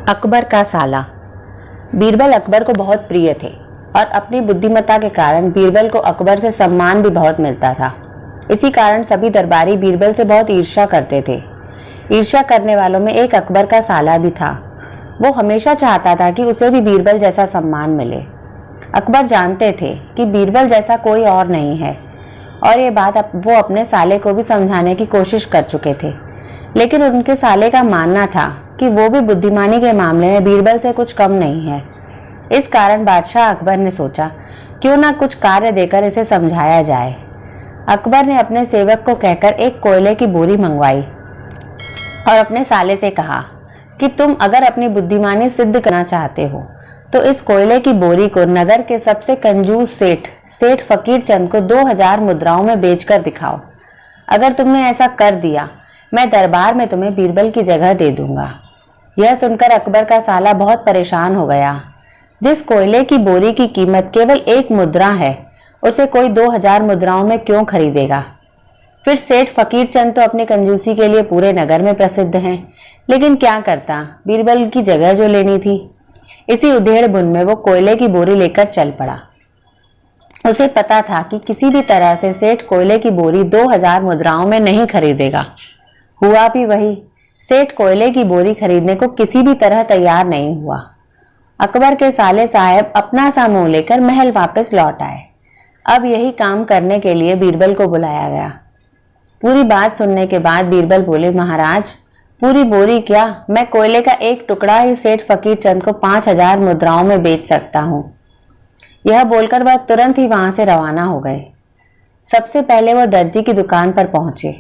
अकबर का साला। बीरबल अकबर को बहुत प्रिय थे और अपनी बुद्धिमत्ता के कारण बीरबल को अकबर से सम्मान भी बहुत मिलता था। इसी कारण सभी दरबारी बीरबल से बहुत ईर्ष्या करते थे। ईर्ष्या करने वालों में एक अकबर का साला भी था। वो हमेशा चाहता था कि उसे भी बीरबल जैसा सम्मान मिले। अकबर जानते थे कि बीरबल जैसा कोई और नहीं है और ये बात वो अपने साले को भी समझाने की कोशिश कर चुके थे, लेकिन उनके साले का मानना था कि वो भी बुद्धिमानी के मामले में बीरबल से कुछ कम नहीं है। इस कारण बादशाह अकबर ने सोचा क्यों ना कुछ कार्य देकर इसे समझाया जाए। अकबर ने अपने सेवक को कहकर एक कोयले की बोरी मंगवाई और अपने साले से कहा कि तुम अगर अपनी बुद्धिमानी सिद्ध करना चाहते हो तो इस कोयले की बोरी को नगर के सबसे कंजूस सेठ फकीर चंद को 2000 मुद्राओं में बेचकर दिखाओ। अगर तुमने ऐसा कर दिया मैं दरबार में तुम्हें बीरबल की जगह दे दूंगा। यह सुनकर अकबर का साला बहुत परेशान हो गया। जिस कोयले की बोरी की कीमत केवल 1 मुद्रा है उसे कोई 2000 मुद्राओं में क्यों खरीदेगा। फिर सेठ फकीर चंद तो अपनी कंजूसी के लिए पूरे नगर में प्रसिद्ध हैं, लेकिन क्या करता, बीरबल की जगह जो लेनी थी। इसी उधेड़ बुन में वो कोयले की बोरी लेकर चल पड़ा। उसे पता था कि किसी भी तरह से सेठ कोयले की बोरी 2000 मुद्राओं में नहीं खरीदेगा। हुआ भी वही। सेठ कोयले की बोरी खरीदने को किसी भी तरह तैयार नहीं हुआ। अकबर के साले साहब अपना सा मुंह लेकर महल वापस लौट आए। अब यही काम करने के लिए बीरबल को बुलाया गया। पूरी बात सुनने के बाद बीरबल बोले, महाराज, पूरी बोरी क्या, मैं कोयले का एक टुकड़ा ही सेठ फकीर चंद को 5000 मुद्राओं में बेच सकता हूँ। यह बोलकर वह तुरंत ही वहां से रवाना हो गए। सबसे पहले वो दर्जी की दुकान पर पहुंचे।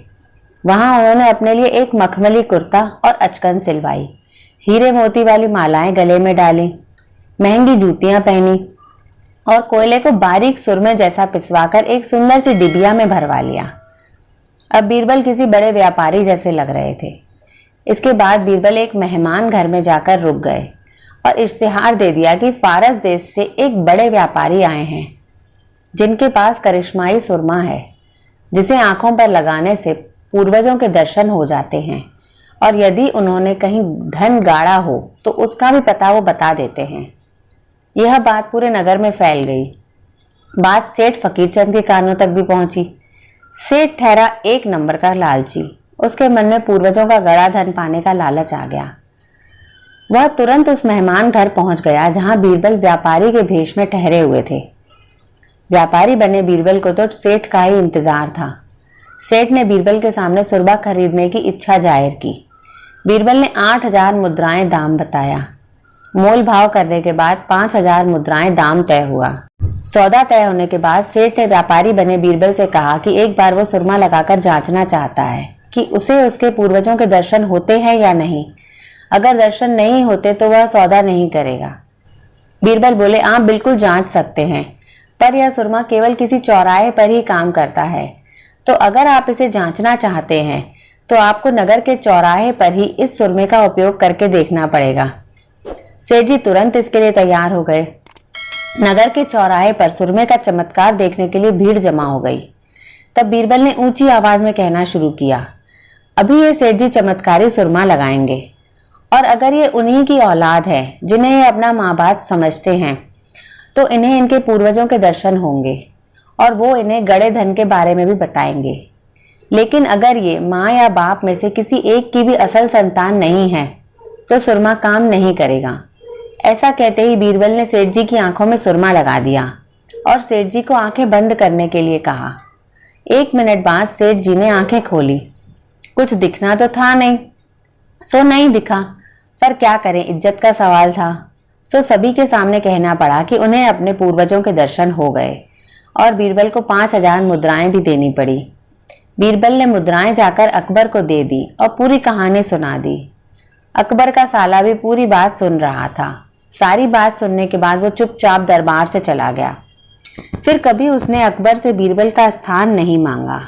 वहां उन्होंने अपने लिए एक मखमली कुर्ता और अचकन सिलवाई, हीरे मोती वाली मालाएं गले में डाली, महंगी जूतियां पहनी और कोयले को बारीक सुरमे जैसा पिसवाकर एक सुंदर सी डिबिया में भरवा लिया। अब बीरबल किसी बड़े व्यापारी जैसे लग रहे थे। इसके बाद बीरबल एक मेहमान घर में जाकर रुक गए और इश्तिहार दे दिया कि फारस देश से एक बड़े व्यापारी आए हैं जिनके पास करिश्माई सुरमा है, जिसे आंखों पर लगाने से पूर्वजों के दर्शन हो जाते हैं और यदि उन्होंने कहीं धन गाड़ा हो तो उसका भी पता वो बता देते हैं। यह बात पूरे नगर में फैल गई। बात सेठ फकीरचंद के कानों तक भी पहुंची। सेठ ठहरा एक नंबर का लालची। उसके मन में पूर्वजों का गड़ा धन पाने का लालच आ गया। वह तुरंत उस मेहमान घर पहुंच गया जहां बीरबल व्यापारी के भेष में ठहरे हुए थे। व्यापारी बने बीरबल को तो सेठ का ही इंतजार था। सेठ ने बीरबल के सामने सुरबा खरीदने की इच्छा जाहिर की। बीरबल ने 8000 मुद्राएं दाम बताया। मोल भाव करने के बाद 5000 मुद्राएं दाम तय हुआ। सौदा तय होने के बाद सेठ ने व्यापारी बने बीरबल से कहा कि एक बार वो सुरमा लगाकर जांचना चाहता है कि उसे उसके पूर्वजों के दर्शन होते हैं या नहीं। अगर दर्शन नहीं होते तो वह सौदा नहीं करेगा। बीरबल बोले, आप बिल्कुल जांच सकते हैं, पर यह सुरमा केवल किसी चौराहे पर ही काम करता है, तो अगर आप इसे जांचना चाहते हैं तो आपको नगर के चौराहे पर ही इस सुरमे का उपयोग करके देखना पड़ेगा। सेठ जी तुरंत इसके लिए तैयार हो गए। नगर के चौराहे पर सुरमे का चमत्कार देखने के लिए भीड़ जमा हो गई। तब बीरबल ने ऊंची आवाज में कहना शुरू किया, अभी ये सेठ जी चमत्कारी सुरमा लगाएंगे और अगर ये उन्हीं की औलाद है जिन्हें ये अपना माँ बाप समझते हैं तो इन्हें इनके पूर्वजों के दर्शन होंगे और वो इन्हें गड़े धन के बारे में भी बताएंगे। लेकिन अगर ये माँ या बाप में से किसी एक की भी असल संतान नहीं है तो सुरमा काम नहीं करेगा। ऐसा कहते ही बीरबल ने सेठ जी की आंखों में सुरमा लगा दिया और सेठ जी को आंखें बंद करने के लिए कहा। 1 मिनट बाद सेठ जी ने आंखें खोली। कुछ दिखना तो था नहीं, सो नहीं दिखा, पर क्या करें, इज्जत का सवाल था। सो सभी के सामने कहना पड़ा कि उन्हें अपने पूर्वजों के दर्शन हो गए और बीरबल को 5000 मुद्राएं भी देनी पड़ी। बीरबल ने मुद्राएं जाकर अकबर को दे दी और पूरी कहानी सुना दी। अकबर का साला भी पूरी बात सुन रहा था। सारी बात सुनने के बाद वो चुपचाप दरबार से चला गया। फिर कभी उसने अकबर से बीरबल का स्थान नहीं मांगा।